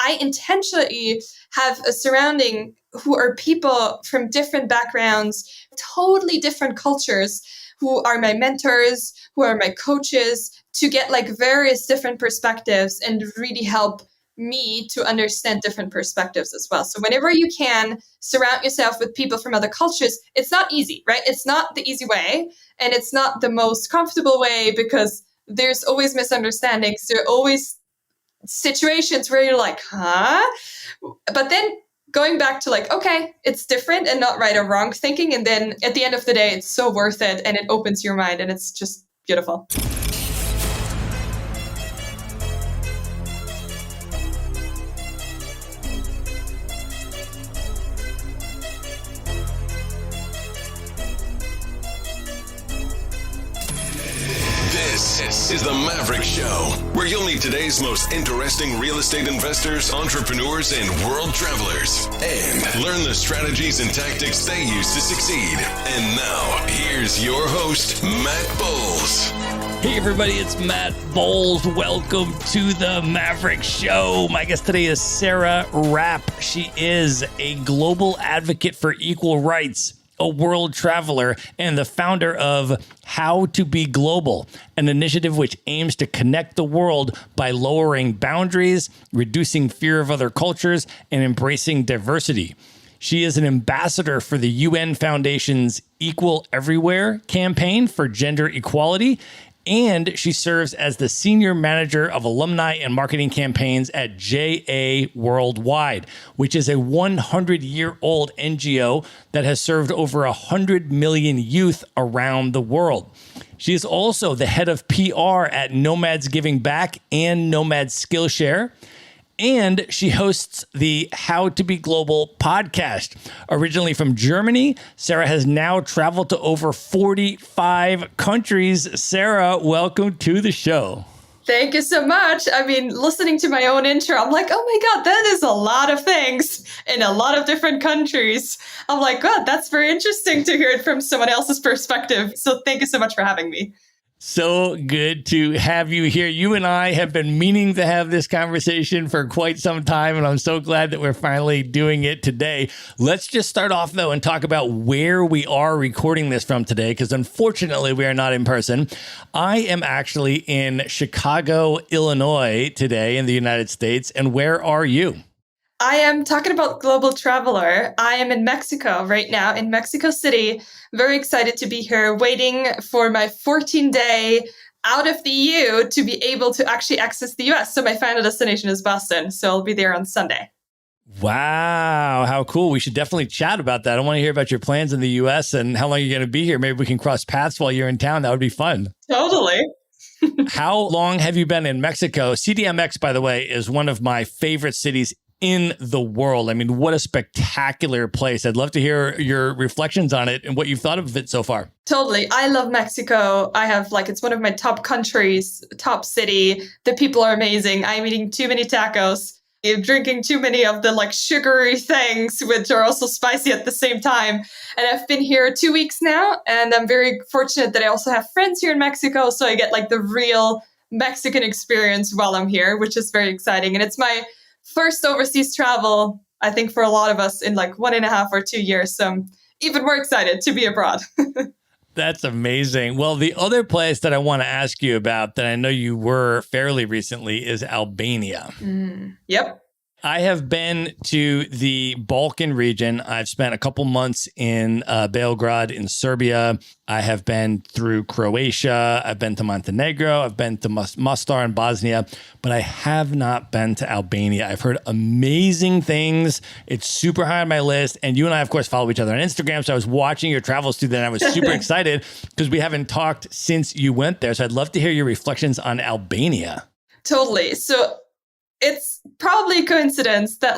I intentionally have a surrounding who are people from different backgrounds, totally different cultures, who are my mentors, who are my coaches, to get like various different perspectives and really help me to understand different perspectives as well. So whenever you can surround yourself with people from other cultures, it's not easy, right? It's not the easy way, and it's not the most comfortable way, because there's always misunderstandings. There are always situations where you're like, huh? But then going back to like, okay, it's different and not right or wrong thinking. And then at the end of the day, it's so worth it, and it opens your mind, and it's just beautiful. This is the Maverick Show, where you'll meet today's most interesting real estate investors, entrepreneurs, and world travelers, and learn the strategies and tactics they use to succeed. And now, here's your host, Matt Bowles. Hey everybody, it's Matt Bowles. Welcome to the Maverick Show. My guest today is Sarah Rapp. She is a global advocate for equal rights, a world traveler, and the founder of How to Be Global, an initiative which aims to connect the world by lowering boundaries, reducing fear of other cultures, and embracing diversity. She is an ambassador for the UN Foundation's Equal Everywhere campaign for gender equality, and she serves as the senior manager of alumni and marketing campaigns at JA Worldwide, which is a 100-year-old NGO that has served over 100 million youth around the world. She is also the head of PR at Nomads Giving Back and Nomads Skillshare. And she hosts the How to Be Global podcast. Originally from Germany, Sarah has now traveled to over 45 countries. Sarah, welcome to the show. Thank you so much. I mean, listening to my own intro, I'm like, oh my God, that is a lot of things in a lot of different countries. I'm like, God, that's very interesting to hear it from someone else's perspective. So thank you so much for having me. So good to have you here. You and I have been meaning to have this conversation for quite some time, and I'm so glad that we're finally doing it today. Let's just start off, though, and talk about where we are recording this from today, because unfortunately, we are not in person. I am actually in Chicago, Illinois today in the United States. And where are you? I am talking about global traveler. I am in Mexico right now, in Mexico City. Very excited to be here, waiting for my 14-day out of the EU to be able to actually access the US. So my final destination is Boston. So I'll be there on Sunday. Wow, how cool. We should definitely chat about that. I want to hear about your plans in the US and how long you're going to be here. Maybe we can cross paths while you're in town. That would be fun. Totally. How long have you been in Mexico? CDMX, by the way, is one of my favorite cities in the world. I mean, what a spectacular place. I'd love to hear your reflections on it and what you've thought of it so far. Totally. I love Mexico. I have it's one of my top countries, top city. The people are amazing. I'm eating too many tacos. I'm drinking too many of the sugary things, which are also spicy at the same time. And I've been here 2 weeks now, and I'm very fortunate that I also have friends here in Mexico. So I get the real Mexican experience while I'm here, which is very exciting. And it's my first overseas travel, I think, for a lot of us in 1.5 or 2 years. So I'm even more excited to be abroad. That's amazing. Well, the other place that I want to ask you about that I know you were fairly recently is Albania. Yep. I have been to the Balkan region. I've spent a couple months in Belgrade in Serbia. I have been through Croatia. I've been to Montenegro. I've been to Mostar and Bosnia, but I have not been to Albania. I've heard amazing things. It's super high on my list. And you and I, of course, follow each other on Instagram. So I was watching your travels through that, and I was super excited because we haven't talked since you went there. So I'd love to hear your reflections on Albania. Totally. So it's probably a coincidence that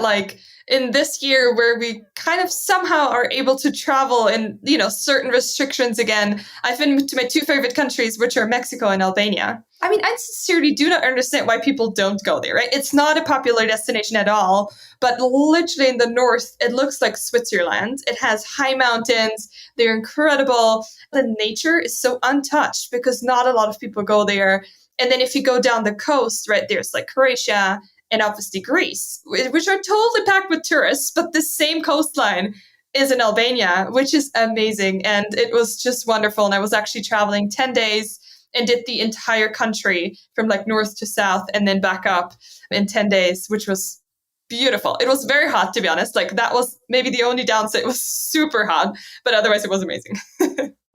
in this year where we kind of somehow are able to travel in, certain restrictions again, I've been to my two favorite countries, which are Mexico and Albania. I mean, I sincerely do not understand why people don't go there, right? It's not a popular destination at all, but literally in the north, it looks like Switzerland. It has high mountains. They're incredible. The nature is so untouched because not a lot of people go there. And then if you go down the coast, right, there's Croatia and obviously Greece, which are totally packed with tourists, but the same coastline is in Albania, which is amazing. And it was just wonderful. And I was actually traveling 10 days and did the entire country from like north to south and then back up in 10 days, which was beautiful. It was very hot, to be honest. Like that was maybe the only downside. It was super hot, but otherwise it was amazing.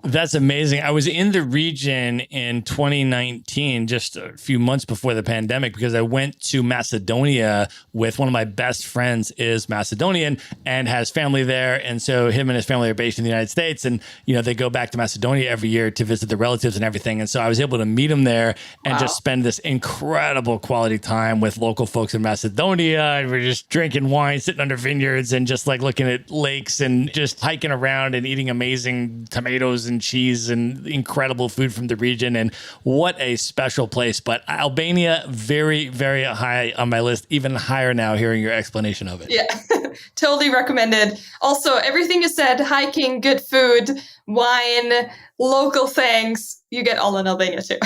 That's amazing. I was in the region in 2019, just a few months before the pandemic, because I went to Macedonia with one of my best friends is Macedonian and has family there. And so him and his family are based in the United States. And, you know, they go back to Macedonia every year to visit the relatives and everything. And so I was able to meet him there and just spend this incredible quality time with local folks in Macedonia. And we're just drinking wine, sitting under vineyards and just like looking at lakes and just hiking around and eating amazing tomatoes and cheese and incredible food from the region. And what a special place. But Albania, very, very high on my list, even higher now hearing your explanation of it. Yeah, totally recommended. Also, everything you said, hiking, good food, wine, local things, you get all in Albania too.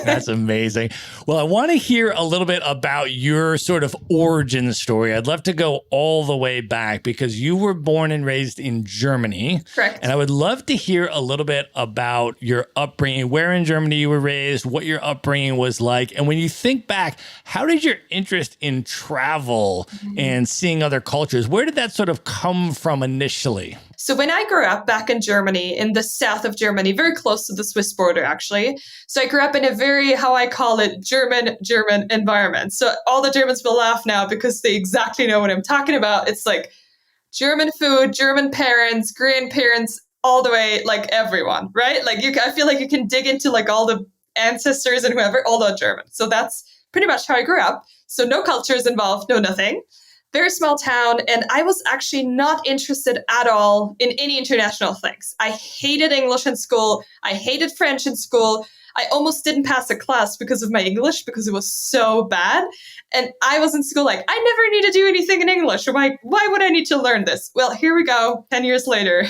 That's amazing. Well, I want to hear a little bit about your sort of origin story. I'd love to go all the way back because you were born and raised in Germany. Correct. And I would love to hear a little bit about your upbringing, where in Germany you were raised, what your upbringing was like. And when you think back, how did your interest in travel and seeing other cultures, where did that sort of come from initially? So when I grew up back in Germany, in the south of Germany, very close to the Swiss border, actually. So I grew up in a very, how I call it, German environment. So all the Germans will laugh now because they exactly know what I'm talking about. It's like German food, German parents, grandparents, all the way, like everyone, right? Like I feel like you can dig into like all the ancestors and whoever, all the German. So that's pretty much how I grew up. So no cultures involved, no nothing. Very small town, and I was actually not interested at all in any international things. I hated English in school. I hated French in school. I almost didn't pass a class because of my English because it was so bad. And I was in school like, I never need to do anything in English. Why would I need to learn this? Well, here we go, 10 years later.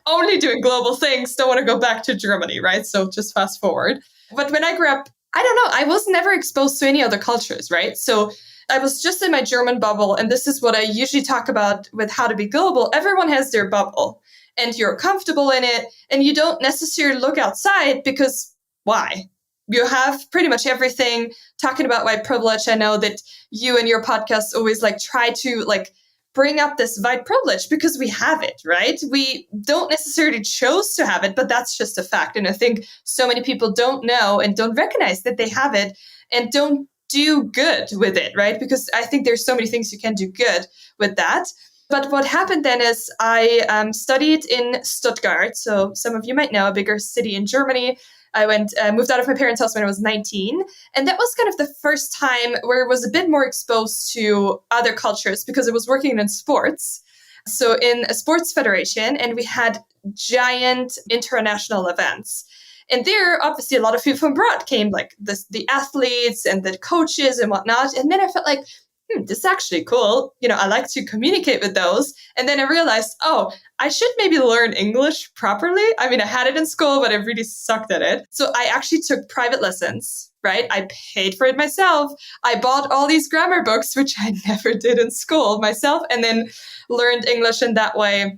Only doing global things, don't want to go back to Germany, right? So just fast forward. But when I grew up, I don't know, I was never exposed to any other cultures, right? So I was just in my German bubble, and this is what I usually talk about with how to be global. Everyone has their bubble, and you're comfortable in it, and you don't necessarily look outside because why? You have pretty much everything. Talking about white privilege, I know that you and your podcast always like try to like bring up this white privilege because we have it, right? We don't necessarily choose to have it, but that's just a fact. And I think so many people don't know and don't recognize that they have it and don't do good with it, right? Because I think there's so many things you can do good with that. But what happened then is I studied in Stuttgart. So some of you might know, a bigger city in Germany. I moved out of my parents' house when I was 19. And that was kind of the first time where I was a bit more exposed to other cultures because I was working in sports. So in a sports federation, and we had giant international events. And there, obviously, a lot of people from abroad came, like the athletes and the coaches and whatnot. And then I felt like, this is actually cool. You know, I like to communicate with those. And then I realized, I should maybe learn English properly. I mean, I had it in school, but I really sucked at it. So I actually took private lessons, right? I paid for it myself. I bought all these grammar books, which I never did in school myself, and then learned English in that way.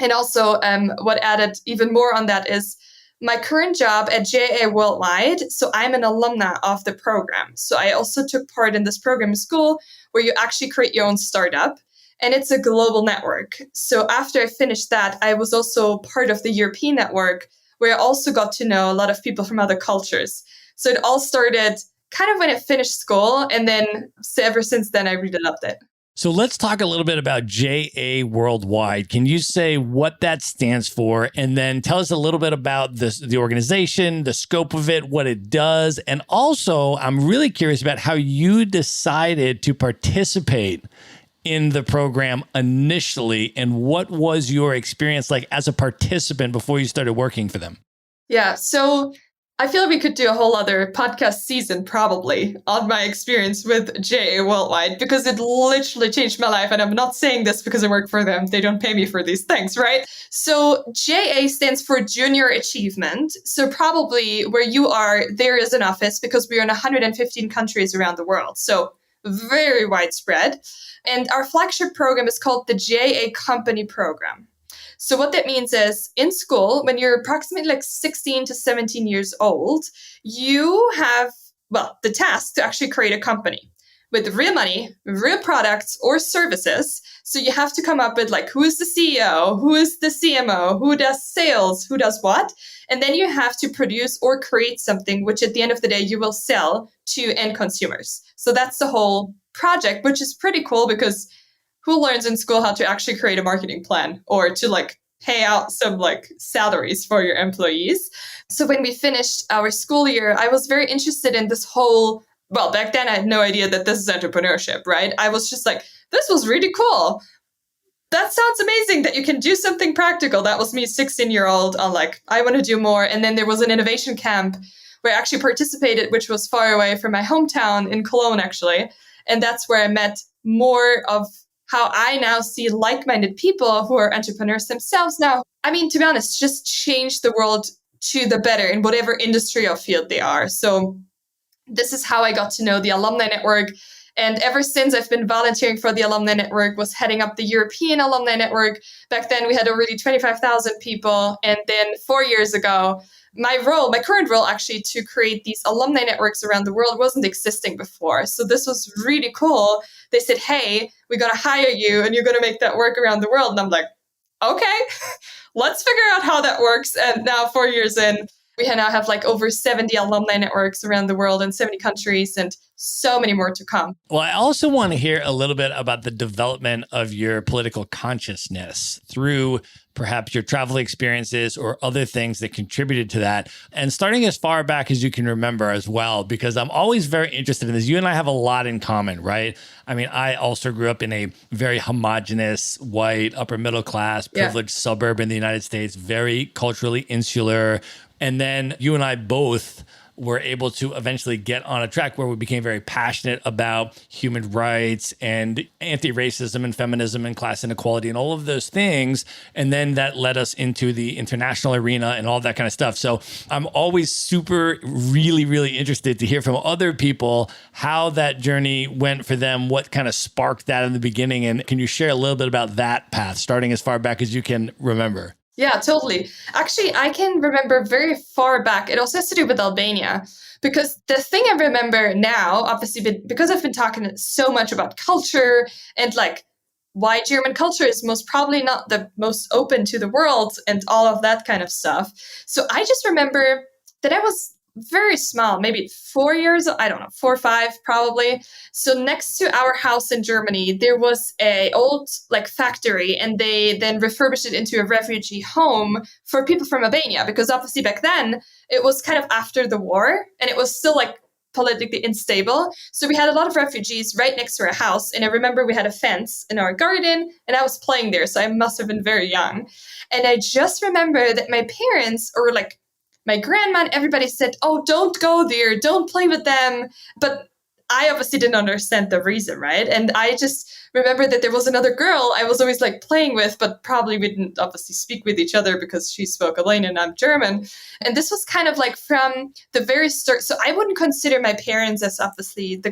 And also what added even more on that is my current job at JA Worldwide. So I'm an alumna of the program. So I also took part in this program in school where you actually create your own startup. And it's a global network. So after I finished that, I was also part of the European network where I also got to know a lot of people from other cultures. So it all started kind of when I finished school. And then ever since then, I really loved it. So let's talk a little bit about JA Worldwide. Can you say what that stands for? And then tell us a little bit about the organization, the scope of it, what it does. And also, I'm really curious about how you decided to participate in the program initially, and what was your experience like as a participant before you started working for them? Yeah, so I feel like we could do a whole other podcast season probably on my experience with JA Worldwide because it literally changed my life. And I'm not saying this because I work for them. They don't pay me for these things, right? So JA stands for Junior Achievement. So probably where you are, there is an office because we are in 115 countries around the world. So very widespread. And our flagship program is called the JA Company Program. So what that means is in school, when you're approximately like 16 to 17 years old, you have, well, the task to actually create a company with real money, real products or services. So you have to come up with like, who is the CEO, who is the CMO, who does sales, who does what? And then you have to produce or create something, which at the end of the day, you will sell to end consumers. So that's the whole project, which is pretty cool because who learns in school how to actually create a marketing plan or to like pay out some like salaries for your employees? So when we finished our school year, I was very interested in this whole, well, back then I had no idea that this is entrepreneurship, right? I was just like, this was really cool. That sounds amazing that you can do something practical. That was me, 16-year-old, on like, I want to do more. And then there was an innovation camp where I actually participated, which was far away from my hometown in Cologne, actually. And that's where I met more of how I now see like-minded people who are entrepreneurs themselves now. I mean, to be honest, just change the world to the better in whatever industry or field they are. So this is how I got to know the alumni network. And ever since I've been volunteering for the alumni network, was heading up the European alumni network. Back then we had already 25,000 people. And then 4 years ago, my current role actually to create these alumni networks around the world wasn't existing before. So this was really cool. They said, hey, we're going to hire you and you're going to make that work around the world. And I'm like, okay, let's figure out how that works. And now 4 years in, we now have like over 70 alumni networks around the world in 70 countries and so many more to come. Well, I also want to hear a little bit about the development of your political consciousness through perhaps your travel experiences or other things that contributed to that. And starting as far back as you can remember as well, because I'm always very interested in this. You and I have a lot in common, right? I mean, I also grew up in a very homogenous, white, upper middle class, privileged suburb in the United States, very culturally insular. And then you and I both were able to eventually get on a track where we became very passionate about human rights and anti-racism and feminism and class inequality and all of those things. And then that led us into the international arena and all that kind of stuff. So I'm always really, really interested to hear from other people how that journey went for them, what kind of sparked that in the beginning. And can you share a little bit about that path, starting as far back as you can remember? Yeah, totally. Actually, I can remember very far back. It also has to do with Albania, because the thing I remember now, obviously, because I've been talking so much about culture and like why German culture is most probably not the most open to the world and all of that kind of stuff. So I just remember that I was very small, maybe 4 years, I don't know, 4 or 5 probably. So next to our house in Germany, there was a old like factory, and they then refurbished it into a refugee home for people from Albania, because obviously back then it was kind of after the war and it was still like politically unstable. So we had a lot of refugees right next to our house. And I remember we had a fence in our garden and I was playing there. So I must have been very young. And I just remember that my parents, or like my grandma and everybody said, oh, don't go there, don't play with them. But I obviously didn't understand the reason, right? And I just remember that there was another girl I was always like playing with, but probably we didn't obviously speak with each other because she spoke Albanian and I'm German. And this was kind of like from the very start. So I wouldn't consider my parents as obviously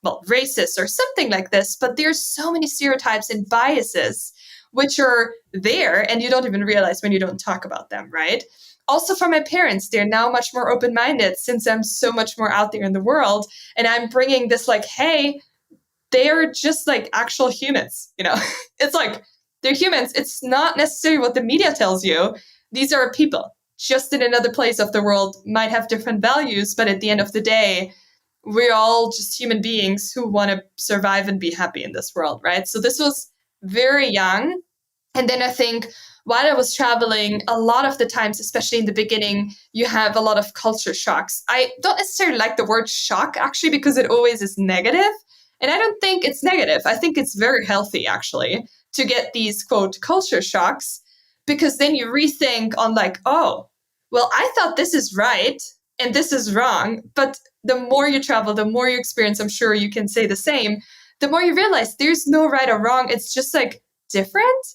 racist or something like this, but there's so many stereotypes and biases which are there and you don't even realize when you don't talk about them, right? Also for my parents, they're now much more open-minded since I'm so much more out there in the world. And I'm bringing this like, hey, they are just like actual humans, you know? It's like, they're humans. It's not necessarily what the media tells you. These are people just in another place of the world, might have different values, but at the end of the day, we're all just human beings who want to survive and be happy in this world, right? So this was very young. And then I think while I was traveling, a lot of the times, especially in the beginning, you have a lot of culture shocks. I don't necessarily like the word shock, actually, because it always is negative. And I don't think it's negative. I think it's very healthy, actually, to get these, quote, culture shocks, because then you rethink on like, oh, well, I thought this is right and this is wrong. But the more you travel, the more you experience, I'm sure you can say the same, the more you realize there's no right or wrong. It's just like different.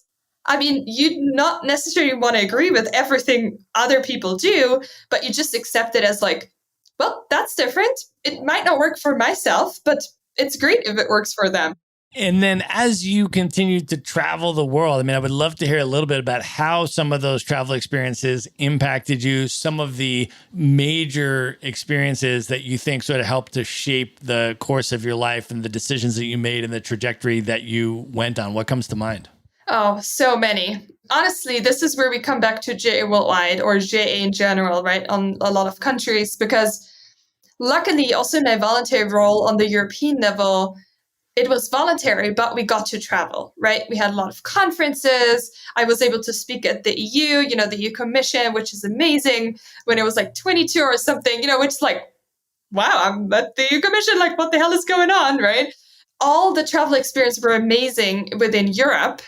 I mean, you not necessarily want to agree with everything other people do, but you just accept it as like, well, that's different. It might not work for myself, but it's great if it works for them. And then as you continue to travel the world, I mean, I would love to hear a little bit about how some of those travel experiences impacted you, some of the major experiences that you think sort of helped to shape the course of your life and the decisions that you made and the trajectory that you went on. What comes to mind? Oh, so many. Honestly, this is where we come back to JA Worldwide or JA in general, right? On a lot of countries, because luckily also in my volunteer role on the European level, it was voluntary, but we got to travel, right? We had a lot of conferences. I was able to speak at the EU, the EU Commission, which is amazing when it was like 22 or something, which is like, wow, I'm at the EU Commission. Like, what the hell is going on, right? All the travel experience were amazing within Europe.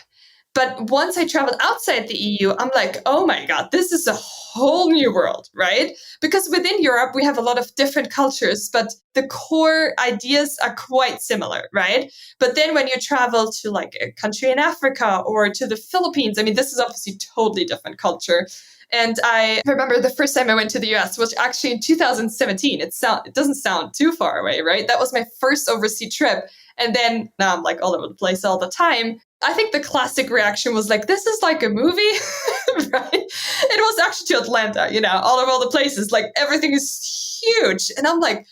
But once I traveled outside the EU, I'm like, oh my God, this is a whole new world, right? Because within Europe, we have a lot of different cultures, but the core ideas are quite similar, right? But then when you travel to like a country in Africa or to the Philippines, I mean, this is obviously totally different culture. And I remember the first time I went to the US was actually in 2017. It doesn't sound too far away, right? That was my first overseas trip. And then now I'm like all over the place all the time. I think the classic reaction was like, this is like a movie, right? It was actually to Atlanta, all of all the places, like everything is huge. And I'm like,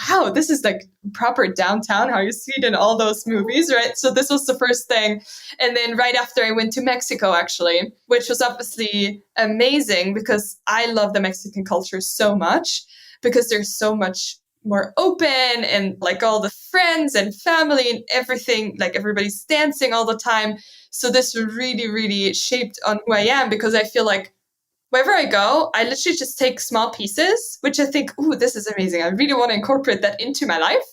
wow, this is like proper downtown, how you see it in all those movies, right? So this was the first thing. And then right after I went to Mexico, actually, which was obviously amazing because I love the Mexican culture so much because there's so much more open and like all the friends and family and everything, like everybody's dancing all the time. So this really, really shaped on who I am because I feel like wherever I go, I literally just take small pieces, which I think, ooh, this is amazing. I really want to incorporate that into my life.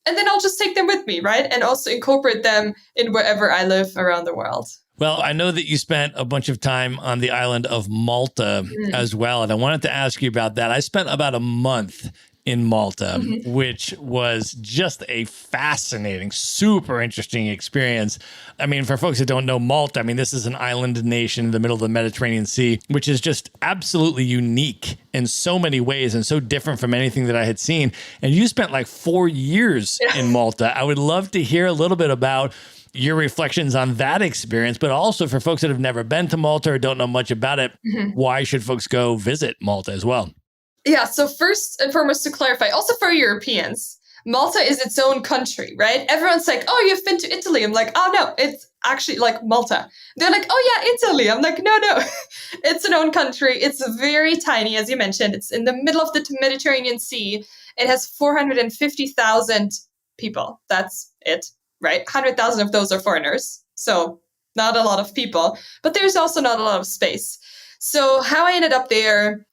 And then I'll just take them with me, right? And also incorporate them in wherever I live around the world. Well, I know that you spent a bunch of time on the island of Malta as well. And I wanted to ask you about that. I spent about a month in Malta, which was just a fascinating, super interesting experience. I mean, for folks that don't know Malta, I mean, this is an island nation in the middle of the Mediterranean Sea, which is just absolutely unique in so many ways and so different from anything that I had seen. And you spent like 4 years in Malta. I would love to hear a little bit about your reflections on that experience, but also for folks that have never been to Malta or don't know much about it, why should folks go visit Malta as well? Yeah, so first and foremost, to clarify, also for Europeans, Malta is its own country, right? Everyone's like, oh, you've been to Italy. I'm like, oh, no, it's actually like Malta. They're like, oh, yeah, Italy. I'm like, no, it's an own country. It's very tiny, as you mentioned. It's in the middle of the Mediterranean Sea. It has 450,000 people. That's it, right? 100,000 of those are foreigners. So not a lot of people, but there's also not a lot of space. So how I ended up there,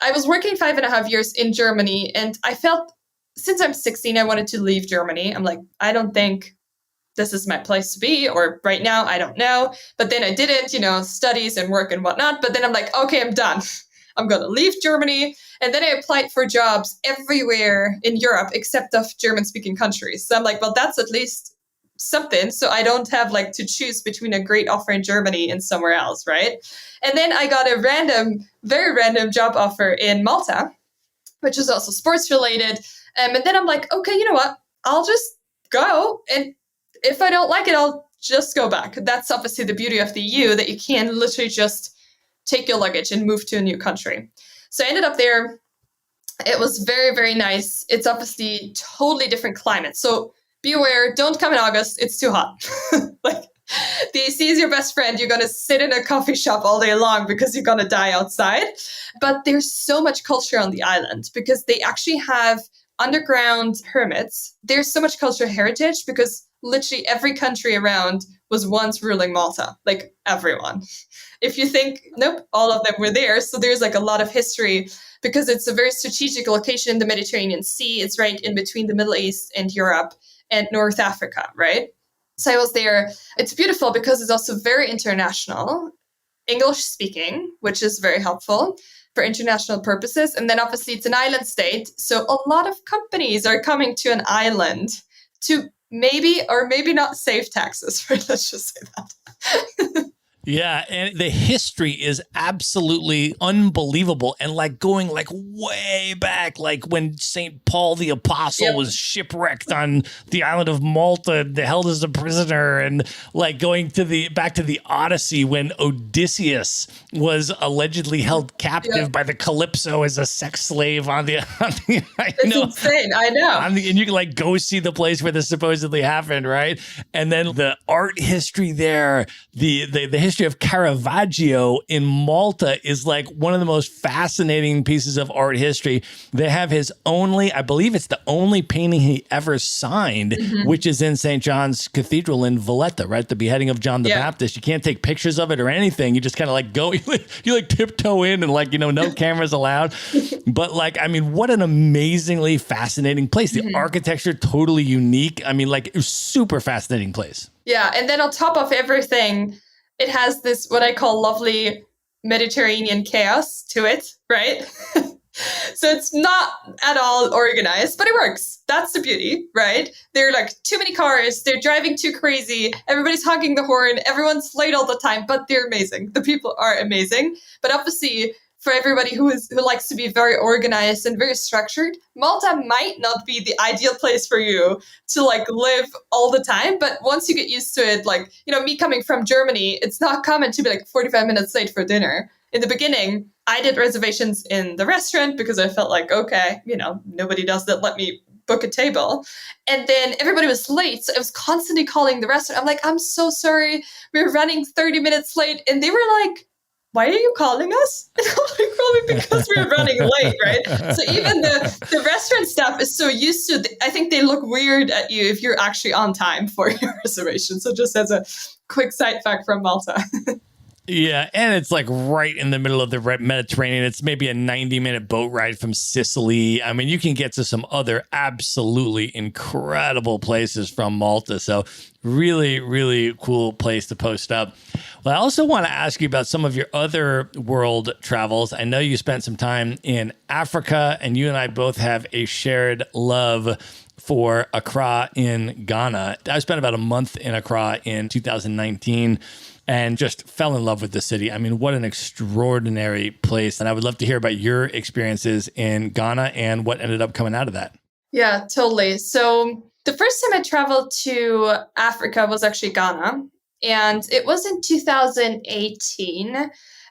I was working 5.5 years in Germany, and I felt since I'm 16, I wanted to leave Germany. I'm like, I don't think this is my place to be, or right now, I don't know. But then I didn't, studies and work and whatnot. But then I'm like, okay, I'm done. I'm going to leave Germany. And then I applied for jobs everywhere in Europe, except of German-speaking countries. So I'm like, well, that's at least something. So I don't have like to choose between a great offer in Germany and somewhere else, right? And then I got a very random job offer in Malta, which is also sports related. And then I'm like, okay, you know what? I'll just go. And if I don't like it, I'll just go back. That's obviously the beauty of the EU, that you can literally just take your luggage and move to a new country. So I ended up there. It was very, very nice. It's obviously totally different climate. So be aware, don't come in August. It's too hot. Like, the AC is your best friend. You're going to sit in a coffee shop all day long because you're going to die outside. But there's so much culture on the island because they actually have underground pyramids. There's so much cultural heritage because literally every country around was once ruling Malta, like everyone. If you think, nope, all of them were there. So there's like a lot of history because it's a very strategic location in the Mediterranean Sea. It's right in between the Middle East and Europe and North Africa, right? So I was there. It's beautiful because it's also very international, English speaking, which is very helpful for international purposes. And then obviously it's an island state. So a lot of companies are coming to an island to maybe or maybe not save taxes, right? Let's just say that. Yeah, and the history is absolutely unbelievable and like going like way back, like when St. Paul the Apostle was shipwrecked on the island of Malta, held as a prisoner, and like going to the back to the Odyssey when Odysseus was allegedly held captive by the Calypso as a sex slave on the It's insane. I know. and you can like go see the place where this supposedly happened, right? And then the art history there, the history of Caravaggio in Malta is like one of the most fascinating pieces of art history. They have his only, I believe it's the only painting he ever signed, which is in St. John's Cathedral in Valletta, right? The beheading of John the Baptist. You can't take pictures of it or anything. You just kind of like go, you like tiptoe in and like, no cameras allowed. But like, I mean, what an amazingly fascinating place. The architecture, totally unique. I mean, like, it was super fascinating place. Yeah. And then on top of everything, it has this, what I call lovely Mediterranean chaos to it, right? So it's not at all organized, but it works. That's the beauty, right? There are like too many cars. They're driving too crazy. Everybody's honking the horn. Everyone's late all the time, but they're amazing. The people are amazing. But obviously, for everybody who likes to be very organized and very structured, Malta might not be the ideal place for you to like live all the time. But once you get used to it, like, me coming from Germany, it's not common to be like 45 minutes late for dinner. In the beginning, I did reservations in the restaurant because I felt like, okay, nobody does that. Let me book a table. And then everybody was late. So I was constantly calling the restaurant. I'm like, I'm so sorry. We're running 30 minutes late. And they were like, why are you calling us? And I'm like, probably because we're running late, right? So even the restaurant staff is so used to, I think they look weird at you if you're actually on time for your reservation. So just as a quick side fact from Malta. Yeah, and it's like right in the middle of the Mediterranean. It's maybe a 90-minute boat ride from Sicily. I mean, you can get to some other absolutely incredible places from Malta. So really, really cool place to post up. Well, I also want to ask you about some of your other world travels. I know you spent some time in Africa, and you and I both have a shared love for Accra in Ghana. I spent about a month in Accra in 2019. And just fell in love with the city. I mean, what an extraordinary place. And I would love to hear about your experiences in Ghana and what ended up coming out of that. Yeah, totally. So the first time I traveled to Africa was actually Ghana. And it was in 2018.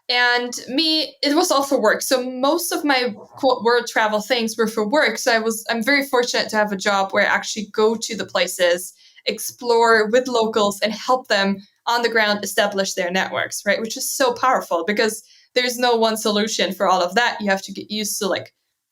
And it was all for work. So most of my quote world travel things were for work. So I'm very fortunate to have a job where I actually go to the places, explore with locals and help them on the ground establish their networks, right? Which is so powerful because there's no one solution for all of that. You have to get used to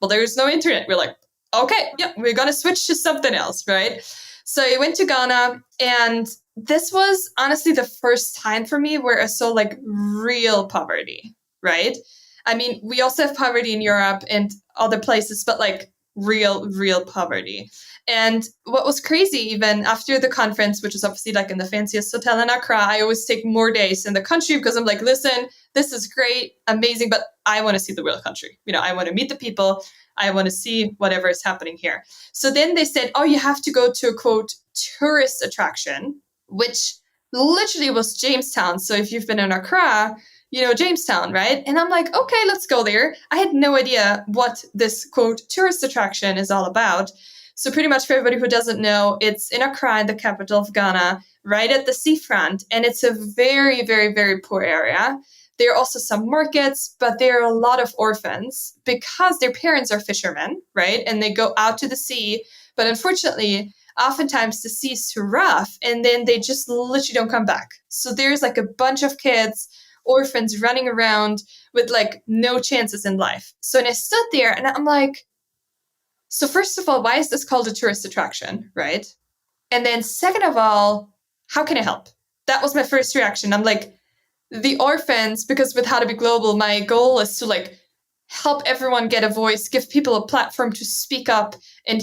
there's no internet. We're like, okay, yeah, we're going to switch to something else, right? So I went to Ghana, and this was honestly the first time for me where I saw like real poverty, right? I mean, we also have poverty in Europe and other places, but like real poverty. And what was crazy, even after the conference, which is obviously like in the fanciest hotel in Accra, I always take more days in the country because I'm like, listen, this is great, amazing, but I want to see the real country. I want to meet the people. I want to see whatever is happening here. So then they said, oh, you have to go to a quote tourist attraction, which literally was Jamestown. So if you've been in Accra, Jamestown, right? And I'm like, okay, let's go there. I had no idea what this quote tourist attraction is all about. So pretty much for everybody who doesn't know, it's in Accra, in the capital of Ghana, right at the seafront. And it's a very, very, very poor area. There are also some markets, but there are a lot of orphans because their parents are fishermen, right? And they go out to the sea. But unfortunately, oftentimes the sea is too rough and then they just literally don't come back. So there's like a bunch of kids, orphans running around with like no chances in life. So when I stood there and I'm like, so first of all, why is this called a tourist attraction, right? And then second of all, how can I help? That was my first reaction. I'm like, the orphans, because with How to Be Global, my goal is to like help everyone get a voice, give people a platform to speak up and,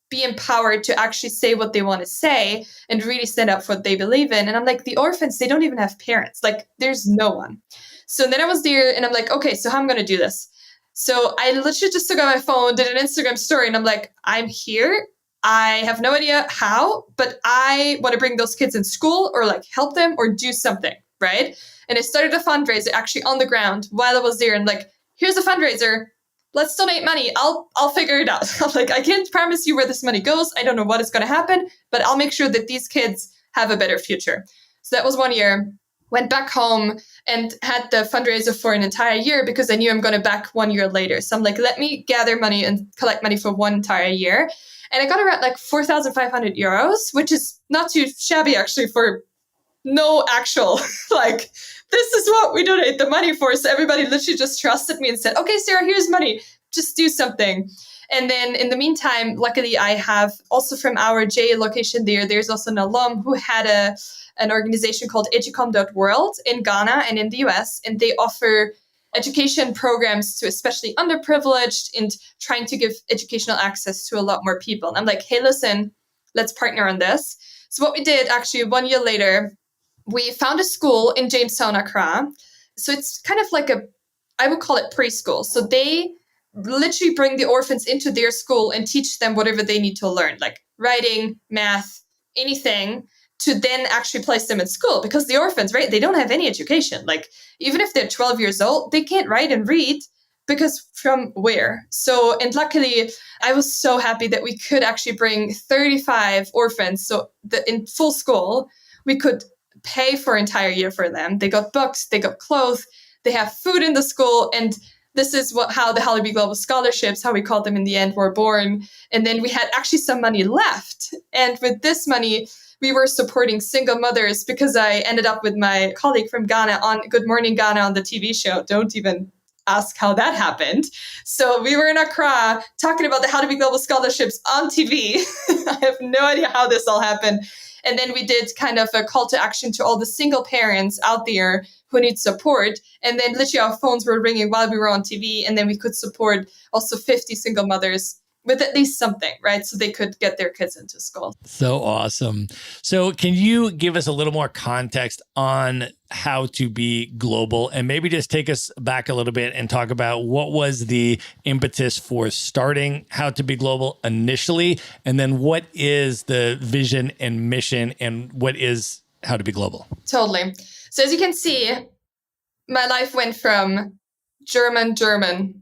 be empowered to actually say what they want to say and really stand up for what they believe in. And I'm like, the orphans, they don't even have parents. Like, there's no one. So then I was there and I'm like, okay, so how am I going to do this? So I literally just took out my phone, did an Instagram story, and I'm like, I'm here. I have no idea how, but I want to bring those kids in school or like help them or do something, right? And I started a fundraiser actually on the ground while I was there, and like, here's a fundraiser. Let's donate money. I'll figure it out. I'm like, I can't promise you where this money goes. I don't know what is going to happen, but I'll make sure that these kids have a better future. So that was 1 year. Went back home and had the fundraiser for an entire year because I knew I'm going to back 1 year later. So I'm like, let me gather money and collect money for one entire year. And I got around like 4,500 euros, which is not too shabby actually for no actual, like, this is what we donate the money for. So everybody literally just trusted me and said, okay, Sarah, here's money. Just do something. And then in the meantime, luckily, I have also from our J location there's also an alum who had an organization called educom.world in Ghana and in the US. And they offer education programs to especially underprivileged and trying to give educational access to a lot more people. And I'm like, hey, listen, let's partner on this. So what we did actually 1 year later, we found a school in Jamestown, Accra. So it's kind of like I would call it preschool. So they literally bring the orphans into their school and teach them whatever they need to learn, like writing, math, anything, to then actually place them in school. Because the orphans, right, they don't have any education. Like, even if they're 12 years old, they can't write and read because from where? So, and luckily, I was so happy that we could actually bring 35 orphans. So in full school, we could pay for an entire year for them. They got books, they got clothes, they have food in the school. And this is how the Hallaby Global Scholarships, how we called them in the end, were born. And then we had actually some money left. And with this money, we were supporting single mothers because I ended up with my colleague from Ghana on Good Morning Ghana on the TV show. Don't even ask how that happened. So we were in Accra talking about the Hallaby Global Scholarships on TV. I have no idea how this all happened. And then we did kind of a call to action to all the single parents out there who need support. And then literally our phones were ringing while we were on TV. And then we could support also 50 single mothers with at least something, right? So they could get their kids into school. So awesome. So can you give us a little more context on how to be global, and maybe just take us back a little bit and talk about what was the impetus for starting How to Be Global initially, and then what is the vision and mission, and what is How to Be Global? Totally. So as you can see, my life went from German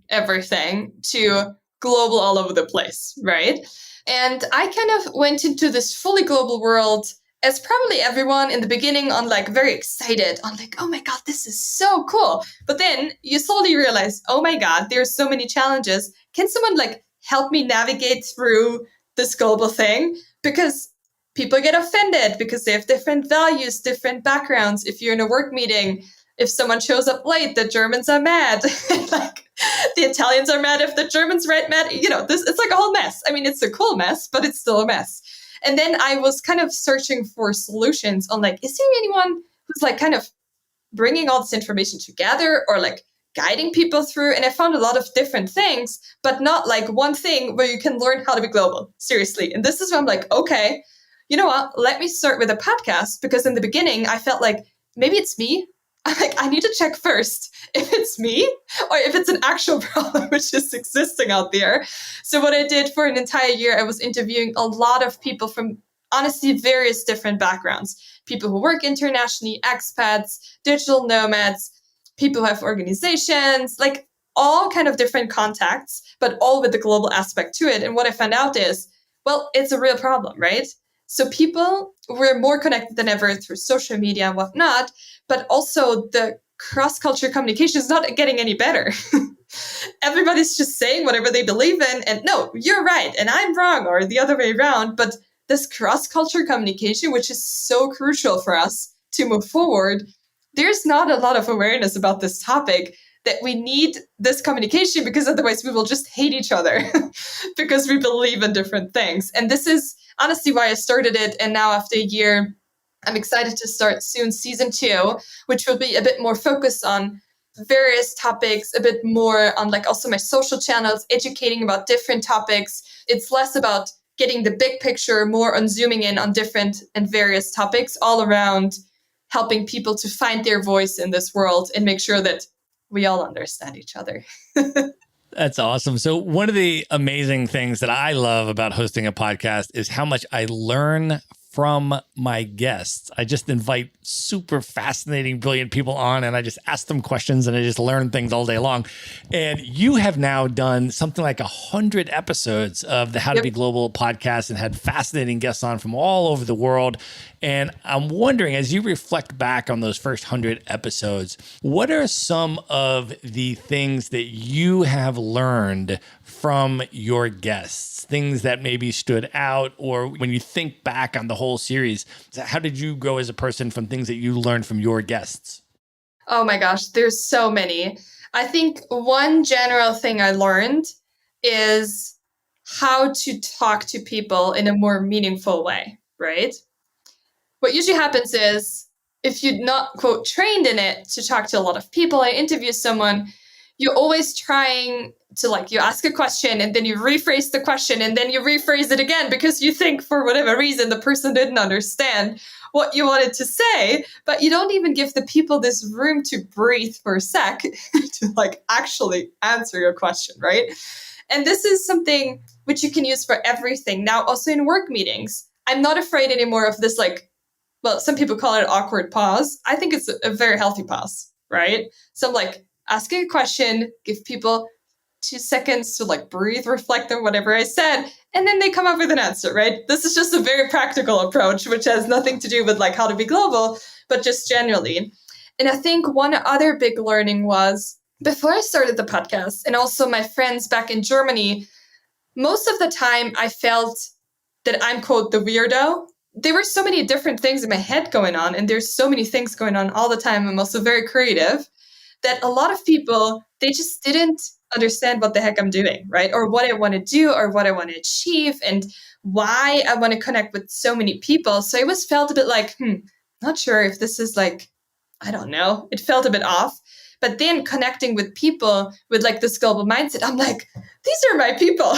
everything to global all over the place, right? And I kind of went into this fully global world as probably everyone in the beginning on like very excited on like, oh my God, this is so cool. But then you slowly realize, oh my God, there's so many challenges. Can someone like help me navigate through this global thing? Because people get offended because they have different values, different backgrounds. If you're in a work meeting, if someone shows up late, the Germans are mad. Like the Italians are mad if the Germans are mad. You know, it's like a whole mess. I mean, it's a cool mess, but it's still a mess. And then I was kind of searching for solutions on like, is there anyone who's like kind of bringing all this information together or like guiding people through? And I found a lot of different things, but not like one thing where you can learn how to be global. Seriously. And this is where I'm like, okay, you know what? Let me start with a podcast, because in the beginning I felt like maybe it's me. Like, I need to check first if it's me or if it's an actual problem which is existing out there. So what I did for an entire year, I was interviewing a lot of people from honestly various different backgrounds. People who work internationally, expats, digital nomads, people who have organizations, like all kind of different contacts, but all with the global aspect to it. And what I found out is, well, it's a real problem, right? So people were more connected than ever through social media and whatnot, but also the cross-culture communication is not getting any better. Everybody's just saying whatever they believe in, and no, you're right, and I'm wrong, or the other way around. But this cross-culture communication, which is so crucial for us to move forward, there's not a lot of awareness about this topic, that we need this communication, because otherwise we will just hate each other because we believe in different things. And this is honestly why I started it. And now after a year, I'm excited to start soon season 2, which will be a bit more focused on various topics, a bit more on like also my social channels, educating about different topics. It's less about getting the big picture, more on zooming in on different and various topics all around helping people to find their voice in this world and make sure that we all understand each other. That's awesome. So one of the amazing things that I love about hosting a podcast is how much I learn from my guests. I just invite super fascinating, brilliant people on, and I just ask them questions and I just learn things all day long. And you have now done something like 100 episodes of the How to Be Global podcast and had fascinating guests on from all over the world. And I'm wondering, as you reflect back on those first 100 episodes, what are some of the things that you have learned from your guests? Things that maybe stood out, or when you think back on the whole series, how did you grow as a person from things that you learned from your guests? Oh my gosh, there's so many. I think one general thing I learned is how to talk to people in a more meaningful way, right? What usually happens is if you're not, quote, trained in it to talk to a lot of people and interview someone, you're always trying to, like, you ask a question and then you rephrase the question and then you rephrase it again because you think for whatever reason the person didn't understand what you wanted to say, but you don't even give the people this room to breathe for a sec to like actually answer your question, right? And this is something which you can use for everything. Now, also in work meetings, I'm not afraid anymore of this, like, well, some people call it awkward pause. I think it's a very healthy pause, right? So I'm like asking a question, give people 2 seconds to like breathe, reflect on whatever I said, and then they come up with an answer, right? This is just a very practical approach, which has nothing to do with like how to be global, but just generally. And I think one other big learning was before I started the podcast, and also my friends back in Germany, most of the time I felt that I'm, quote, the weirdo. There were so many different things in my head going on, and there's so many things going on all the time. I'm also very creative, that a lot of people, they just didn't understand what the heck I'm doing, right? Or what I want to do or what I want to achieve and why I want to connect with so many people. So I always felt a bit like, not sure if this is like, I don't know. It felt a bit off. But then connecting with people with like this global mindset, I'm like, these are my people.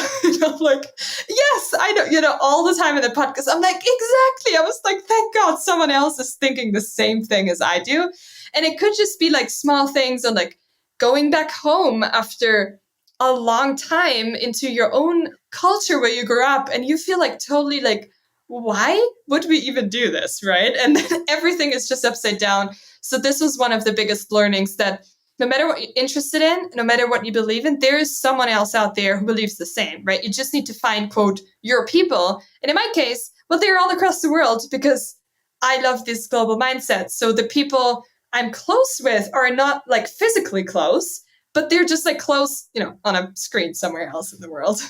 I'm like, yes, I know, all the time in the podcast, I'm like, exactly. I was like, thank God someone else is thinking the same thing as I do. And it could just be like small things on like going back home after a long time into your own culture where you grew up and you feel like totally like, why would we even do this, right? And then everything is just upside down. So this was one of the biggest learnings, that no matter what you're interested in, no matter what you believe in, there is someone else out there who believes the same, right? You just need to find, quote, your people. And in my case, well, they're all across the world because I love this global mindset. So the people I'm close with are not like physically close, but they're just like close, on a screen somewhere else in the world.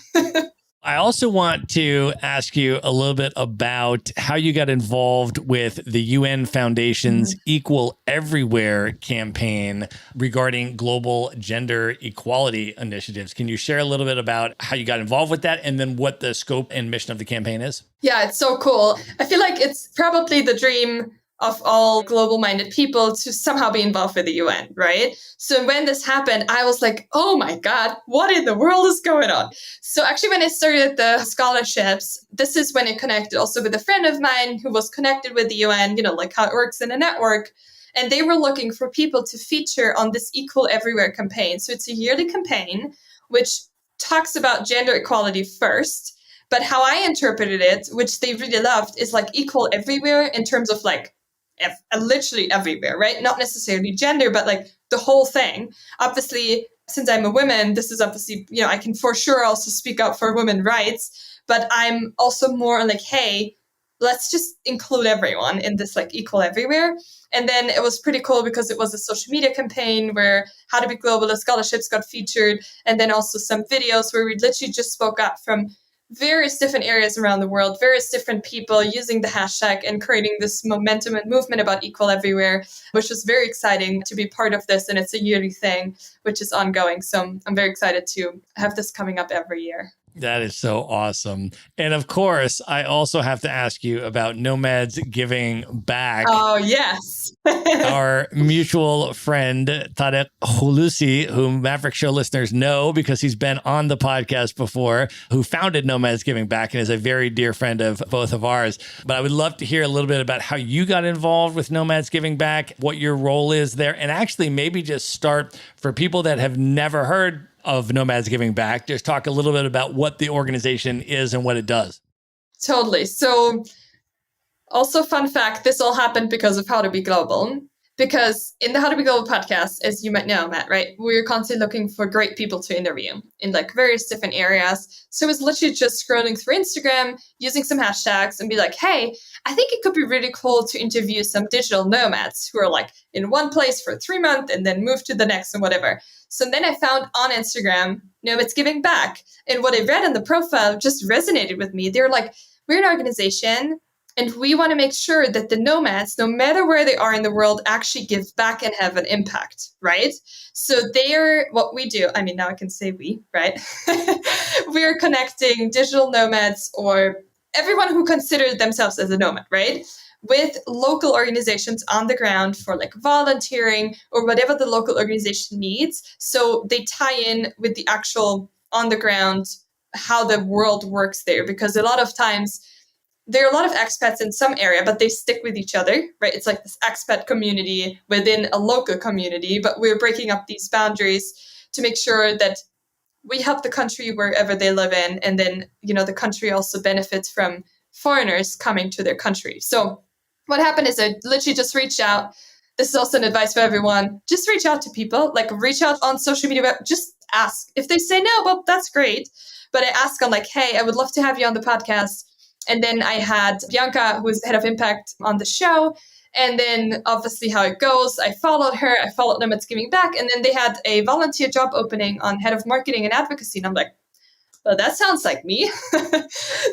I also want to ask you a little bit about how you got involved with the UN Foundation's Equal Everywhere campaign regarding global gender equality initiatives. Can you share a little bit about how you got involved with that and then what the scope and mission of the campaign is? Yeah, it's so cool. I feel like it's probably the dream of all global-minded people to somehow be involved with the UN, right? So when this happened, I was like, oh my God, what in the world is going on? So actually, when I started the scholarships, this is when it connected also with a friend of mine who was connected with the UN, like how it works in a network. And they were looking for people to feature on this Equal Everywhere campaign. So it's a yearly campaign, which talks about gender equality first. But how I interpreted it, which they really loved, is like equal everywhere in terms of like, literally everywhere, right? Not necessarily gender, but like the whole thing. Obviously, since I'm a woman, this is obviously, I can for sure also speak up for women's rights, but I'm also more like, hey, let's just include everyone in this like equal everywhere. And then it was pretty cool because it was a social media campaign where How to Be Global, the scholarships got featured, and then also some videos where we literally just spoke up from various different areas around the world, various different people using the hashtag and creating this momentum and movement about equal everywhere, which was very exciting to be part of this. And it's a yearly thing, which is ongoing. So I'm very excited to have this coming up every year. That is so awesome. And of course, I also have to ask you about Nomads giving back. Oh, yes. Our mutual friend, Tarek Hulusi, whom Maverick Show listeners know because he's been on the podcast before, who founded Nomads Giving Back and is a very dear friend of both of ours. But I would love to hear a little bit about how you got involved with Nomads Giving Back, what your role is there, and actually maybe just start for people that have never heard of Nomads Giving Back, just talk a little bit about what the organization is and what it does. Totally. So Also, fun fact, this all happened because of How to Be Global. Because in the How to Be Global podcast, as you might know, Matt, right, we're constantly looking for great people to interview in like various different areas. So I was literally just scrolling through Instagram, using some hashtags and be like, hey, I think it could be really cool to interview some digital nomads who are like in one place for 3 months and then move to the next and whatever. So then I found on Instagram, Nomads Giving Back. And what I read in the profile just resonated with me. They're like, we're an organization and we want to make sure that the nomads, no matter where they are in the world, actually give back and have an impact, right? So they're what we do. I mean, now I can say we, right? We're connecting digital nomads or everyone who considers themselves as a nomad, right? With local organizations on the ground for like volunteering or whatever the local organization needs. So they tie in with the actual on the ground, how the world works there. Because a lot of times, there are a lot of expats in some area, but they stick with each other, right? It's like this expat community within a local community, but we're breaking up these boundaries to make sure that we help the country wherever they live in. And then, the country also benefits from foreigners coming to their country. So what happened is I literally just reached out. This is also an advice for everyone. Just reach out to people, like reach out on social media, just ask. If they say no, well, that's great. But I ask on like, hey, I would love to have you on the podcast. And then I had Bianca, who's head of impact on the show. And then obviously how it goes, I followed her, I followed Nomads Giving Back. And then they had a volunteer job opening on head of marketing and advocacy. And I'm like, well, that sounds like me.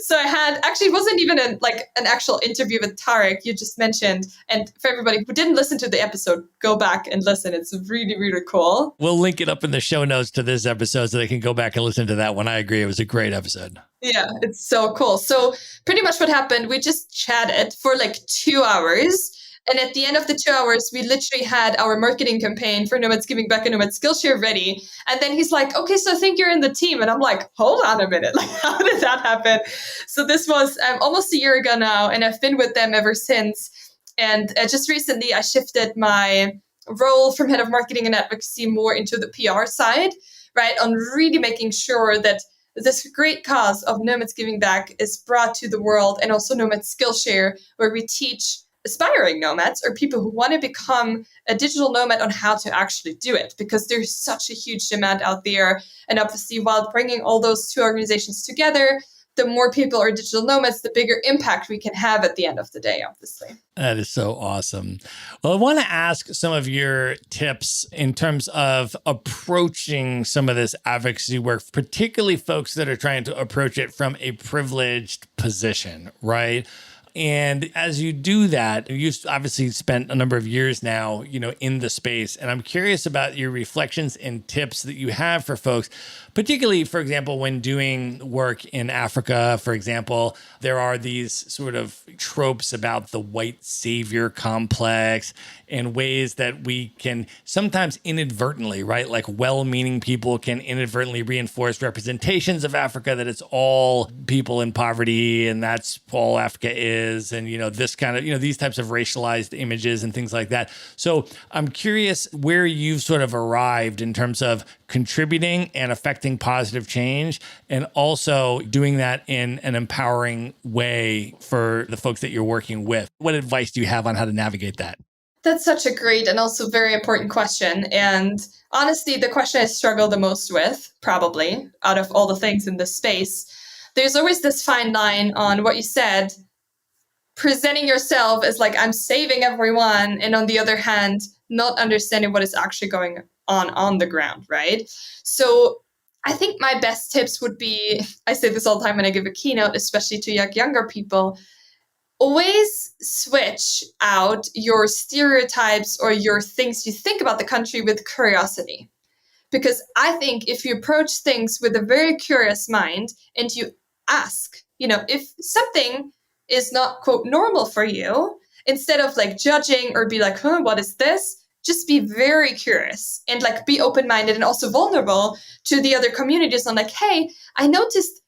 So I had, actually, it wasn't even an actual interview with Tarek, you just mentioned. And for everybody who didn't listen to the episode, go back and listen. It's really, really cool. We'll link it up in the show notes to this episode so they can go back and listen to that one. I agree. It was a great episode. Yeah, it's so cool. So pretty much what happened, we just chatted for like 2 hours. And at the end of the 2 hours, we literally had our marketing campaign for Nomads Giving Back and Nomads Skillshare ready. And then he's like, okay, so I think you're in the team. And I'm like, hold on a minute. Like, how did that happen? So this was almost a year ago now, and I've been with them ever since. And just recently, I shifted my role from head of marketing and advocacy more into the PR side, right? On really making sure that this great cause of Nomads Giving Back is brought to the world, and also Nomads Skillshare, where we teach aspiring nomads or people who want to become a digital nomad on how to actually do it, because there's such a huge demand out there. And obviously, while bringing all those two organizations together, the more people are digital nomads, the bigger impact we can have at the end of the day, obviously. That is so awesome. Well, I want to ask some of your tips in terms of approaching some of this advocacy work, particularly folks that are trying to approach it from a privileged position, right? And as you do that, you've obviously spent a number of years now, in the space. And I'm curious about your reflections and tips that you have for folks, particularly, for example, when doing work in Africa, for example, there are these sort of tropes about the white savior complex and ways that we can sometimes inadvertently, right? Like well-meaning people can inadvertently reinforce representations of Africa, that it's all people in poverty and that's all Africa is. And, this kind of, these types of racialized images and things like that. So I'm curious where you've sort of arrived in terms of contributing and affecting positive change, and also doing that in an empowering way for the folks that you're working with. What advice do you have on how to navigate that? That's such a great and also very important question. And honestly, the question I struggle the most with, probably, out of all the things in this space, there's always this fine line on what you said, presenting yourself as like, I'm saving everyone, and on the other hand, not understanding what is actually going on the ground, right? So I think my best tips would be, I say this all the time when I give a keynote, especially to younger people, always switch out your stereotypes or your things you think about the country with curiosity. Because I think if you approach things with a very curious mind and you ask, if something is not, quote, normal for you, instead of like judging or be like, what is this? Just be very curious and like be open-minded and also vulnerable to the other communities on like, hey, I noticed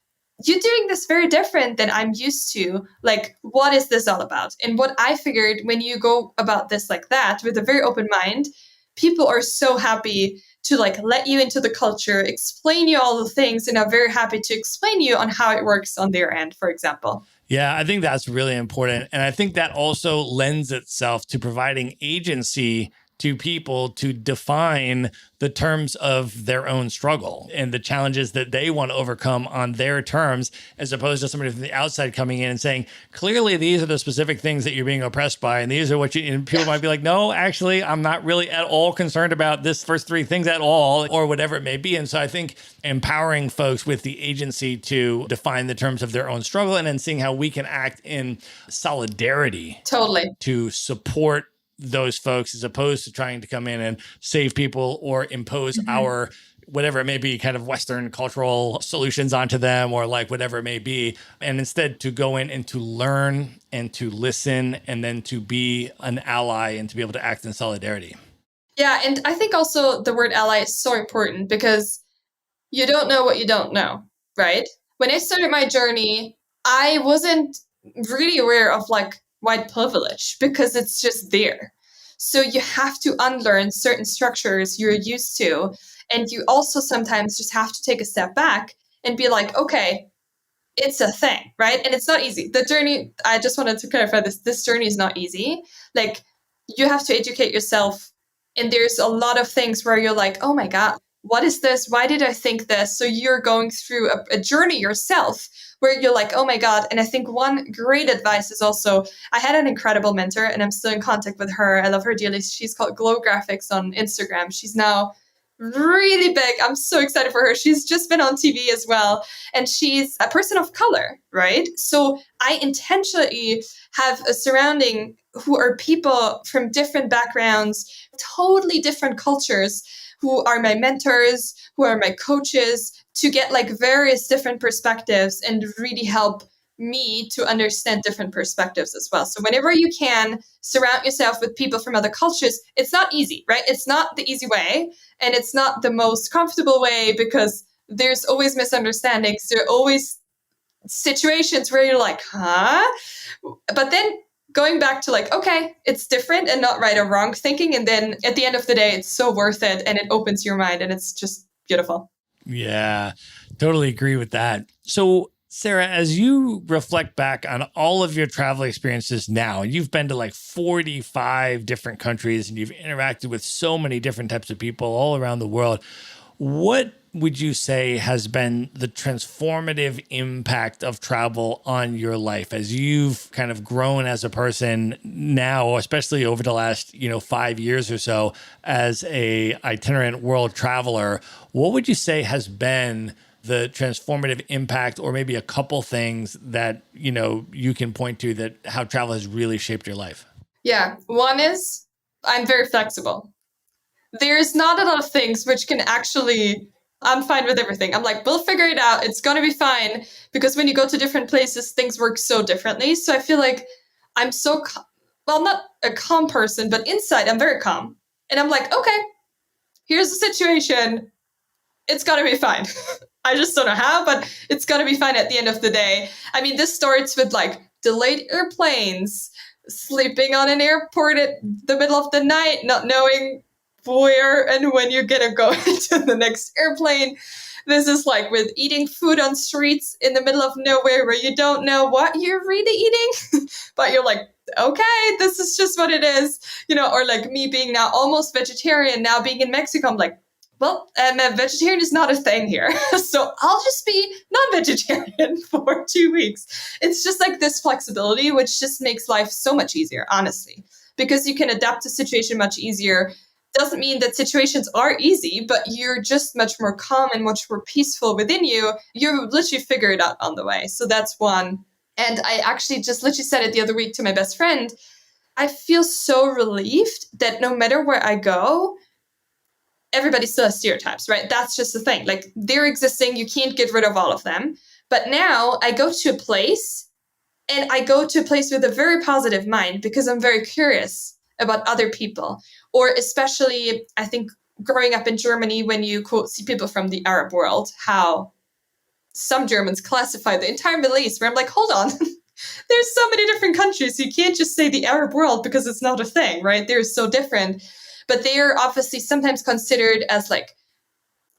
you're doing this very different than I'm used to. Like, what is this all about? And what I figured, when you go about this like that with a very open mind, people are so happy to like let you into the culture, explain you all the things, and are very happy to explain you on how it works on their end, for example. Yeah, I think that's really important. And I think that also lends itself to providing agency to people to define the terms of their own struggle and the challenges that they want to overcome on their terms, as opposed to somebody from the outside coming in and saying, clearly, these are the specific things that you're being oppressed by. And these are what you, and people might be like, no, actually, I'm not really at all concerned about this first three things at all, or whatever it may be. And so I think empowering folks with the agency to define the terms of their own struggle and then seeing how we can act in solidarity Totally. to support those folks, as opposed to trying to come in and save people or impose our whatever it may be, kind of Western cultural solutions onto them, or like whatever it may be. And instead to go in and to learn and to listen, and then to be an ally and to be able to act in solidarity. Yeah. And I think also the word ally is so important, because you don't know what you don't know, right? When I started my journey, I wasn't really aware of like white privilege, because it's just there. So you have to unlearn certain structures you're used to. And you also sometimes just have to take a step back and be like, okay, it's a thing, right? And it's not easy. The journey, I just wanted to clarify this journey is not easy. Like, you have to educate yourself. And there's a lot of things where you're like, oh my God, what is this? Why did I think this? So you're going through a journey yourself where you're like, oh my God. And I think one great advice is also, I had an incredible mentor and I'm still in contact with her. I love her dearly. She's called Glow Graphics on Instagram. She's now really big. I'm so excited for her. She's just been on TV as well. And she's a person of color, right? So I intentionally have a surrounding who are people from different backgrounds, totally different cultures, who are my mentors, who are my coaches, to get like various different perspectives and really help me to understand different perspectives as well. So whenever you can surround yourself with people from other cultures, it's not easy, right? It's not the easy way, and it's not the most comfortable way, because there's always misunderstandings. There are always situations where you're like, huh? But then going back to like, okay, it's different and not right or wrong thinking. And then at the end of the day, it's so worth it, and it opens your mind, and it's just beautiful. Yeah, totally agree with that. So Sarah, as you reflect back on all of your travel experiences now, and you've been to like 45 different countries and you've interacted with so many different types of people all around the world, what would you say has been the transformative impact of travel on your life as you've kind of grown as a person now, especially over the last, 5 years or so as a itinerant world traveler? What would you say has been the transformative impact, or maybe a couple things that, you can point to that how travel has really shaped your life? Yeah. One is I'm very flexible. There's not a lot of things which can actually, I'm fine with everything. I'm like, we'll figure it out. It's going to be fine. Because when you go to different places, things work so differently. So I feel like I'm so, well, not a calm person, but inside I'm very calm. And I'm like, okay, here's the situation. It's going to be fine. I just don't know how, but it's going to be fine at the end of the day. I mean, this starts with like delayed airplanes, sleeping on an airport at the middle of the night, not knowing where and when you're gonna go into the next airplane. This is like with eating food on streets in the middle of nowhere where you don't know what you're really eating, but you're like, okay, this is just what it is, or like me being now almost vegetarian, now being in Mexico, I'm like, well, vegetarian is not a thing here. So I'll just be non-vegetarian for 2 weeks. It's just like this flexibility, which just makes life so much easier, honestly, because you can adapt to situation much easier. Doesn't mean that situations are easy, but you're just much more calm and much more peaceful within you. You literally figure it out on the way. So that's one. And I actually just literally said it the other week to my best friend. I feel so relieved that no matter where I go, everybody still has stereotypes, right? That's just the thing. Like, they're existing. You can't get rid of all of them. But now I go to a place, and I go to a place with a very positive mind, because I'm very curious about other people. Or especially, I think, growing up in Germany, when you, quote, see people from the Arab world, how some Germans classify the entire Middle East, where I'm like, hold on, there's so many different countries. You can't just say the Arab world, because it's not a thing, right? They're so different. But they are obviously sometimes considered as like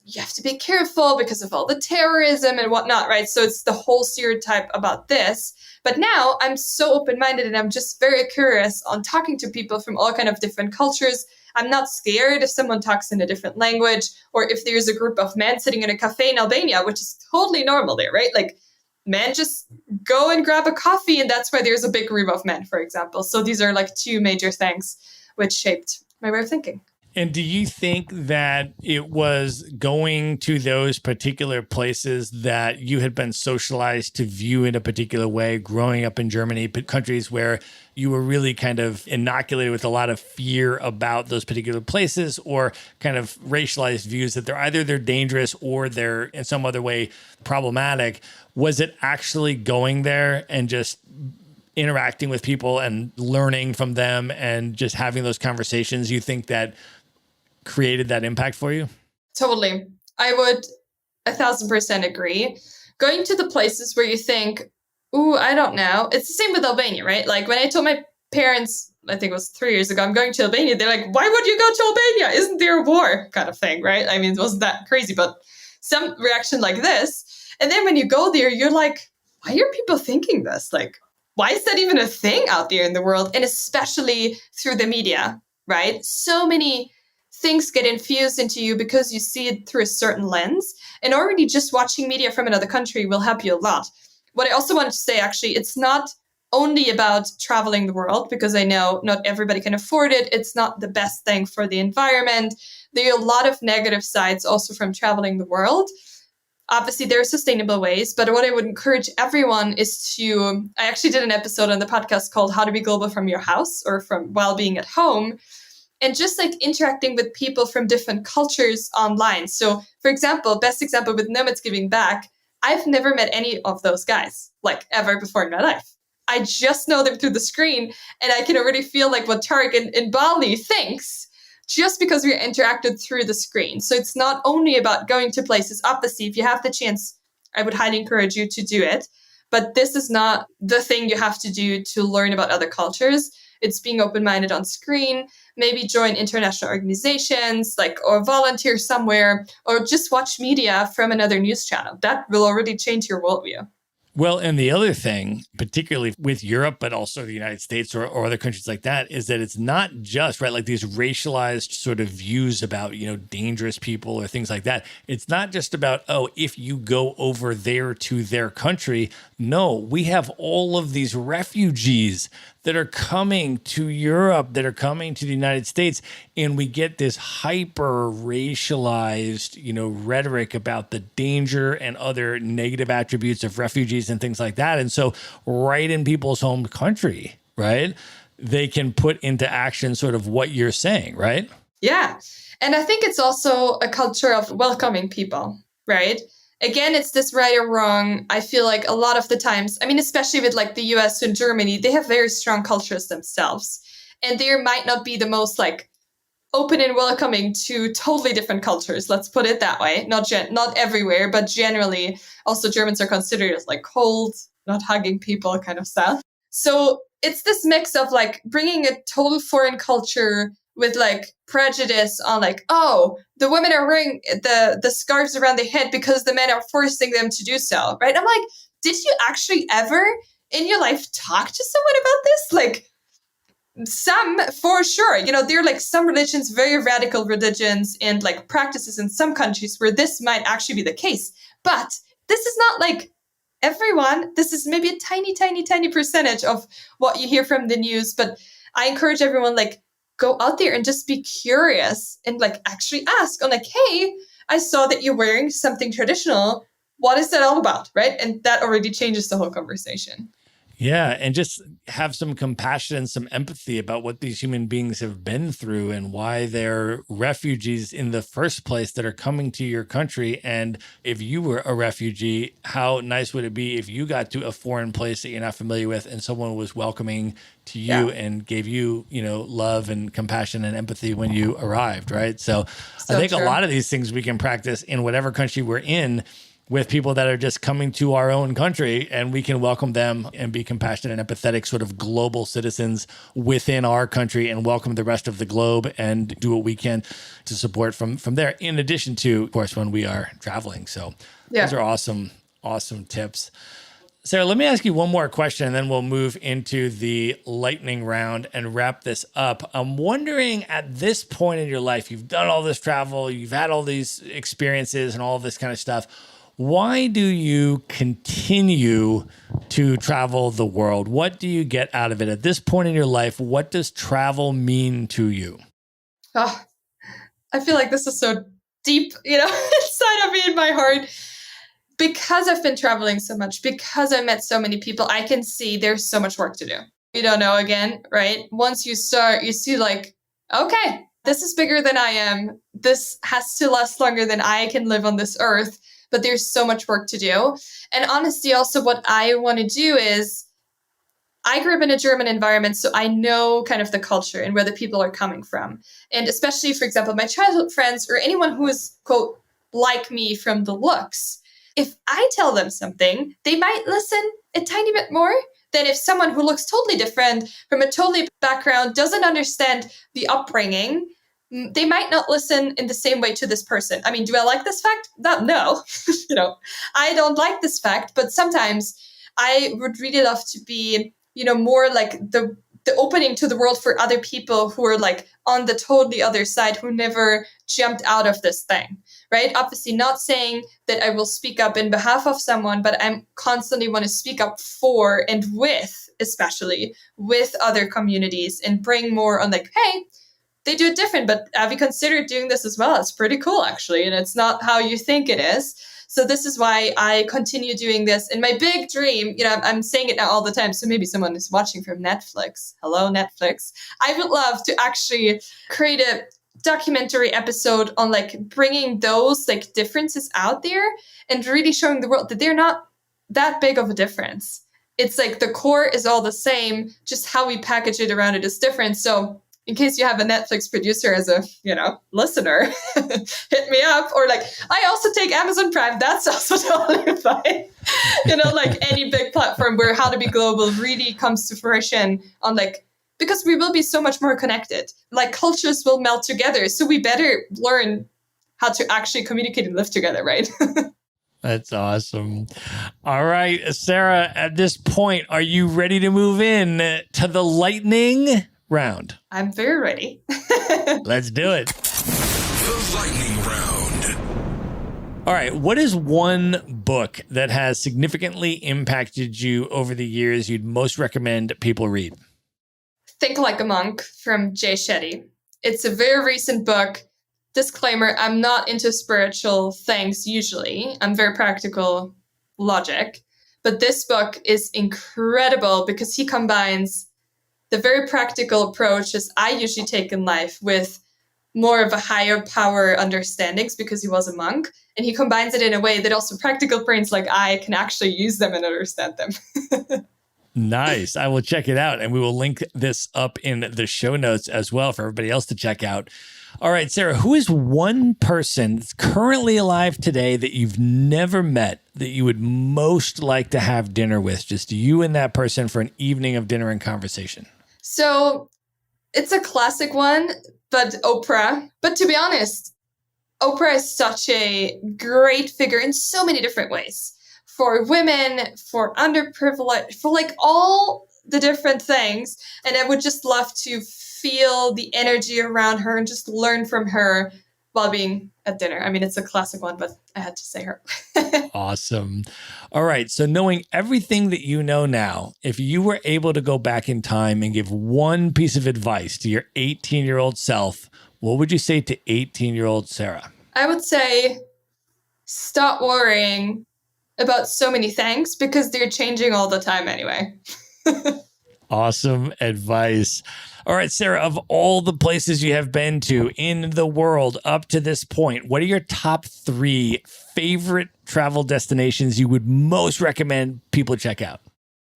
you have to be careful because of all the terrorism and whatnot, right? So it's the whole stereotype about this. But now I'm so open-minded and I'm just very curious on talking to people from all kind of different cultures. I'm not scared if someone talks in a different language or if there's a group of men sitting in a cafe in Albania, which is totally normal there, right? Like men just go and grab a coffee and that's why there's a big group of men, for example. So these are like two major things which shaped my way of thinking. And do you think that it was going to those particular places that you had been socialized to view in a particular way, growing up in Germany, countries where you were really kind of inoculated with a lot of fear about those particular places, or kind of racialized views that they're dangerous or they're in some other way problematic? Was it actually going there and just interacting with people and learning from them and just having those conversations, you think that created that impact for you? Totally. I would 1,000% agree. Going to the places where you think, ooh, I don't know. It's the same with Albania, right? Like when I told my parents, I think it was 3 years ago, I'm going to Albania, they're like, why would you go to Albania? Isn't there a war? Kind of thing, right? I mean, it wasn't that crazy, but some reaction like this. And then when you go there, you're like, why are people thinking this? Like, why is that even a thing out there in the world? And especially through the media, right? So many things get infused into you because you see it through a certain lens. And already just watching media from another country will help you a lot. What I also wanted to say, actually, it's not only about traveling the world, because I know not everybody can afford it. It's not the best thing for the environment. There are a lot of negative sides also from traveling the world. Obviously, there are sustainable ways, but what I would encourage everyone is to, I actually did an episode on the podcast called How to Be Global from Your House or from While Being at Home. And just like interacting with people from different cultures online. So, for example, best example with Nomads Giving Back, I've never met any of those guys, like ever before in my life. I just know them through the screen, and I can already feel like what Tarek in Bali thinks just because we interacted through the screen. So it's not only about going to places. Obviously, if you have the chance, I would highly encourage you to do it. But this is not the thing you have to do to learn about other cultures. It's being open-minded on screen, maybe join international organizations, like, or volunteer somewhere, or just watch media from another news channel. That will already change your worldview. Well, and the other thing, particularly with Europe, but also the United States or other countries like that, is that it's not just, right, like these racialized sort of views about, dangerous people or things like that. It's not just about, oh, if you go over there to their country. No, we have all of these refugees that are coming to Europe, that are coming to the United States, and we get this hyper racialized, rhetoric about the danger and other negative attributes of refugees and things like that. And so right in people's home country, right, they can put into action sort of what you're saying, right? Yeah. And I think it's also a culture of welcoming people, right? Again, it's this right or wrong. I feel like a lot of the times, I mean, especially with like the US and Germany, they have very strong cultures themselves. And they might not be the most like open and welcoming to totally different cultures. Let's put it that way. Not everywhere, but generally also Germans are considered as like cold, not hugging people kind of stuff. So it's this mix of like bringing a total foreign culture with like prejudice on like, oh, the women are wearing the scarves around their head because the men are forcing them to do so, right? I'm like, did you actually ever in your life talk to someone about this? Like some, for sure, there are like some religions, very radical religions and like practices in some countries where this might actually be the case. But this is not like everyone. This is maybe a tiny, tiny, tiny percentage of what you hear from the news. But I encourage everyone, like, go out there and just be curious and like actually ask on like, hey, I saw that you're wearing something traditional. What is that all about? Right. And that already changes the whole conversation. Yeah. And just have some compassion and some empathy about what these human beings have been through and why they're refugees in the first place that are coming to your country. And if you were a refugee, how nice would it be if you got to a foreign place that you're not familiar with and someone was welcoming to you and gave you, love and compassion and empathy when you arrived, right? So I think true. A lot of these things we can practice in whatever country we're in. with people that are just coming to our own country, and we can welcome them and be compassionate and empathetic sort of global citizens within our country and welcome the rest of the globe and do what we can to support from there, in addition to, of course, when we are traveling. So those are awesome tips. Sarah, let me ask you one more question, and then we'll move into the lightning round and wrap this up. I'm wondering, at this point in your life, you've done all this travel, you've had all these experiences and all this kind of stuff. Why do you continue to travel the world? What do you get out of it? At this point in your life, what does travel mean to you? Oh, I feel like this is so deep, inside of me, in my heart. Because I've been traveling so much, because I met so many people, I can see there's so much work to do. You don't know again, right? Once you start, you see like, okay, this is bigger than I am. This has to last longer than I can live on this earth, but there's so much work to do. And honestly, also what I want to do is, I grew up in a German environment, so I know kind of the culture and where the people are coming from. And especially, for example, my childhood friends or anyone who is, quote, like me from the looks. If I tell them something, they might listen a tiny bit more than if someone who looks totally different from a totally background, doesn't understand the upbringing. They might not listen in the same way to this person. I mean, do I like this fact? No. I don't like this fact, but sometimes I would really love to be, more like the opening to the world for other people who are like on the totally other side, who never jumped out of this thing. Right? Obviously not saying that I will speak up in behalf of someone, but I'm constantly want to speak up for and with, especially with other communities, and bring more on like, hey, they do it different, but have you considered doing this as well? It's pretty cool, actually. And it's not how you think it is. So this is why I continue doing this. And my big dream, I'm saying it now all the time, so maybe someone is watching from Netflix. Hello, Netflix. I would love to actually create a documentary episode on like bringing those like differences out there and really showing the world that they're not that big of a difference. It's like the core is all the same, just how we package it around it is different. So in case you have a Netflix producer as a, listener, hit me up. Or like, I also take Amazon Prime. That's also totally fine. Like any big platform where How to Be Global really comes to fruition on like, because we will be so much more connected. Like cultures will melt together. So we better learn how to actually communicate and live together, right? That's awesome. All right, Sarah, at this point, are you ready to move in to the lightning round? I'm very ready. Let's do it. The lightning round. All right. What is one book that has significantly impacted you over the years you'd most recommend people read? Think Like a Monk from Jay Shetty. It's a very recent book. Disclaimer, I'm not into spiritual things usually. I'm very practical logic. But this book is incredible because he combines the very practical approaches I usually take in life with more of a higher power understandings because he was a monk. And he combines it in a way that also practical brains like I can actually use them and understand them. Nice. I will check it out, and we will link this up in the show notes as well for everybody else to check out. All right, Sarah, who is one person that's currently alive today that you've never met that you would most like to have dinner with? Just you and that person for an evening of dinner and conversation. So it's a classic one, but Oprah. But to be honest, Oprah is such a great figure in so many different ways. For women, for underprivileged, for like all the different things. And I would just love to feel the energy around her and just learn from her while being at dinner. I mean, it's a classic one, but I had to say her. Awesome. All right. So knowing everything that you know now, if you were able to go back in time and give one piece of advice to your 18-year-old self, what would you say to 18-year-old Sarah? I would say stop worrying about so many things because they're changing all the time anyway. Awesome advice. All right, Sarah, of all the places you have been to in the world up to this point, what are your top 3 favorite travel destinations you would most recommend people check out?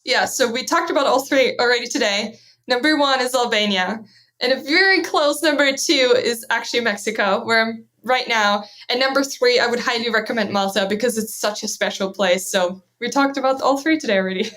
Yeah, so we talked about all 3 already today. Number 1 is Albania. And a very close number 2 is actually Mexico, where I'm right now. And number 3, I would highly recommend Malta because it's such a special place. So we talked about all 3 today already.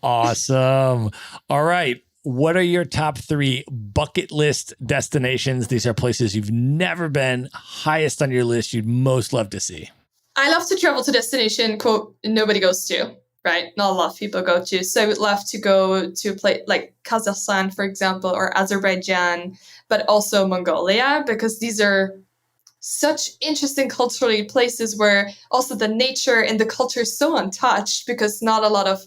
Awesome. All right. What are your top 3 bucket list destinations? These are places you've never been, highest on your list you'd most love to see. I love to travel to destination, quote, nobody goes to, right? Not a lot of people go to. So I would love to go to a place like Kazakhstan, for example, or Azerbaijan, but also Mongolia, because these are such interesting culturally places where also the nature and the culture is so untouched because not a lot of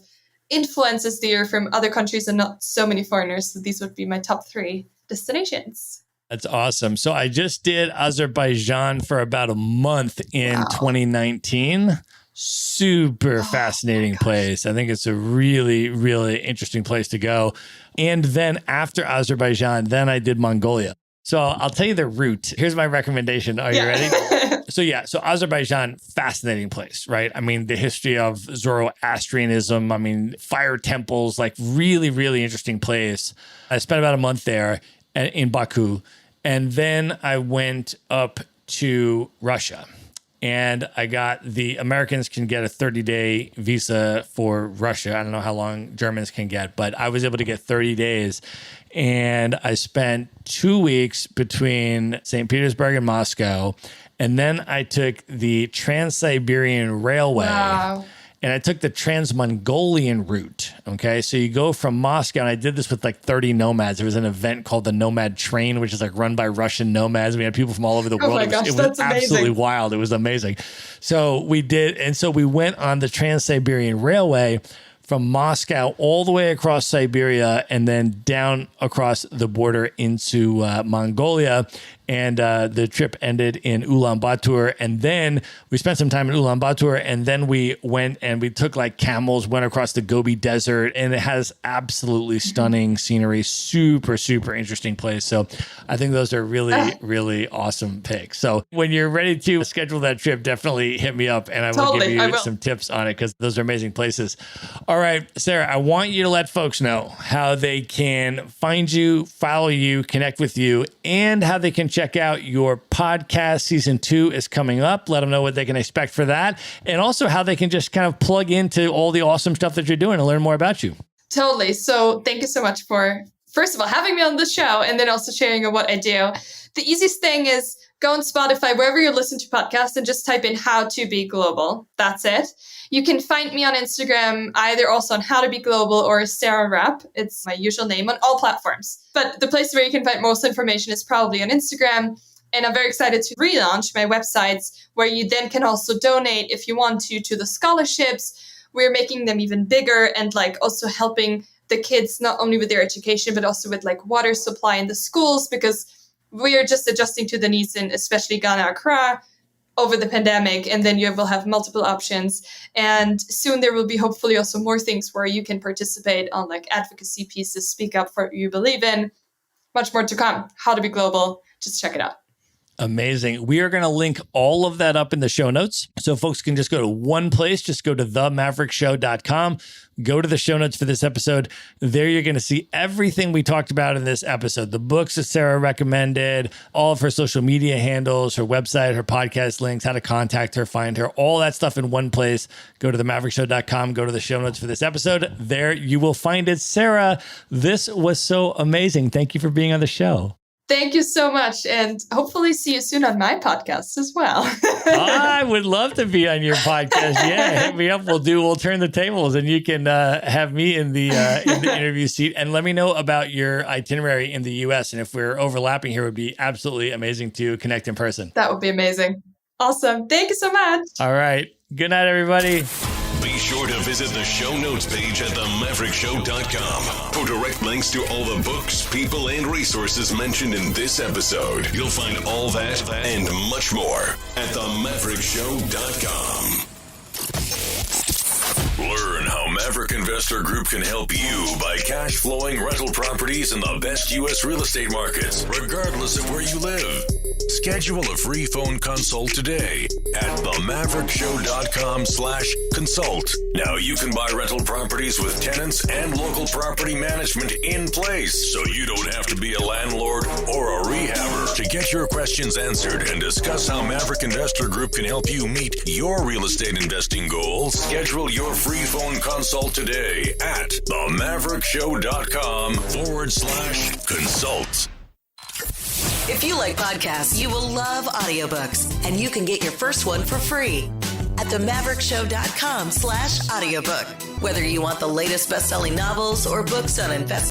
influences there from other countries and not so many foreigners. So these would be my top 3 destinations. That's awesome. So I just did Azerbaijan for about a month in 2019. Super fascinating place. I think it's a really, really interesting place to go. And then after Azerbaijan, then I did Mongolia. So I'll tell you the route. Here's my recommendation. Are you ready? So Azerbaijan, fascinating place, right? I mean, the history of Zoroastrianism, I mean, fire temples, like really, really interesting place. I spent about a month there in Baku. And then I went up to Russia. And I got the Americans can get a 30-day visa for Russia. I don't know how long Germans can get, but I was able to get 30 days. And I spent 2 weeks between St. Petersburg and Moscow. And then I took the Trans-Siberian Railway. Wow. And I took the Trans-Mongolian route. Okay. So you go from Moscow, and I did this with like 30 nomads. There was an event called the Nomad Train, which is like run by Russian nomads. We had people from all over the world. My gosh, it was that's absolutely amazing. wild. It was amazing. So we did. And so we went on the Trans-Siberian Railway from Moscow all the way across Siberia and then down across the border into Mongolia. And the trip ended in Ulaanbaatar. And then we spent some time in Ulaanbaatar. And then we went and we took like camels, went across the Gobi Desert. And it has absolutely stunning scenery. Super, super interesting place. So I think those are really, really awesome picks. So when you're ready to schedule that trip, definitely hit me up and I will give you some tips on it because those are amazing places. All right, Sarah, I want you to let folks know how they can find you, follow you, connect with you, and how they can check out your podcast. Season 2 is coming up. Let them know what they can expect for that. And also how they can just kind of plug into all the awesome stuff that you're doing and learn more about you. Totally. So thank you so much for, first of all, having me on the show and then also sharing what I do. The easiest thing is go on Spotify, wherever you listen to podcasts, and just type in How to Be Global. That's it. You can find me on Instagram, either also on How to Be Global or Sarah Rapp. It's my usual name on all platforms. But the place where you can find most information is probably on Instagram. And I'm very excited to relaunch my websites where you then can also donate if you want to the scholarships. We're making them even bigger and like also helping the kids not only with their education, but also with like water supply in the schools, because we are just adjusting to the needs in especially Ghana, Accra over the pandemic. And then you will have multiple options. And soon there will be hopefully also more things where you can participate on like advocacy pieces, speak up for what you believe in. Much more to come. How to Be Global. Just check it out. Amazing. We are going to link all of that up in the show notes. So folks can just go to one place. Just go to themaverickshow.com. Go to the show notes for this episode. There you're going to see everything we talked about in this episode. The books that Sarah recommended, all of her social media handles, her website, her podcast links, how to contact her, find her, all that stuff in one place. Go to themaverickshow.com. Go to the show notes for this episode. There you will find it. Sarah, this was so amazing. Thank you for being on the show. Thank you so much. And hopefully see you soon on my podcast as well. I would love to be on your podcast. Yeah, hit me up. We'll turn the tables and you can have me in the interview seat and let me know about your itinerary in the US. And if we're overlapping here, it would be absolutely amazing to connect in person. That would be amazing. Awesome. Thank you so much. All right. Good night, everybody. Be sure to visit the show notes page at themaverickshow.com for direct links to all the books, people, and resources mentioned in this episode. You'll find all that and much more at themaverickshow.com. Learn how Maverick Investor Group can help you buy cash flowing rental properties in the best U.S. real estate markets, regardless of where you live. Schedule a free phone consult today at themaverickshow.com/consult. Now you can buy rental properties with tenants and local property management in place, so you don't have to be a landlord or a rehabber. To get your questions answered and discuss how Maverick Investor Group can help you meet your real estate investing goals, schedule your free phone consult today at themaverickshow.com/consult. If you like podcasts, you will love audiobooks, and you can get your first one for free at themaverickshow.com/audiobook. Whether you want the latest best-selling novels or books on investing,